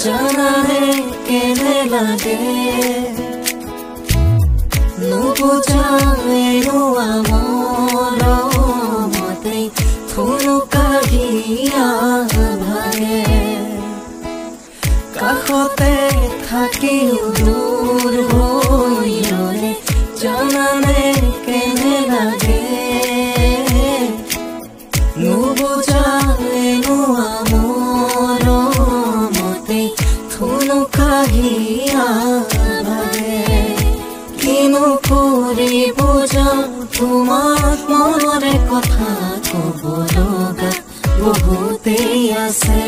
জানানে কেনে লাগে নুবুজানো আমাৰ মতে থুনুকাহিয়া ভাগে কাষতে থাকিও দূৰ হৈ ৰলে জানানে কেনে লাগে নুবুজানো আমাৰ মতে থুনুকাহিয়া ভাগে কিনো কৰিব যাওঁ তোমাক মনৰে কথা ক'ব লগা বহুতেই আছে।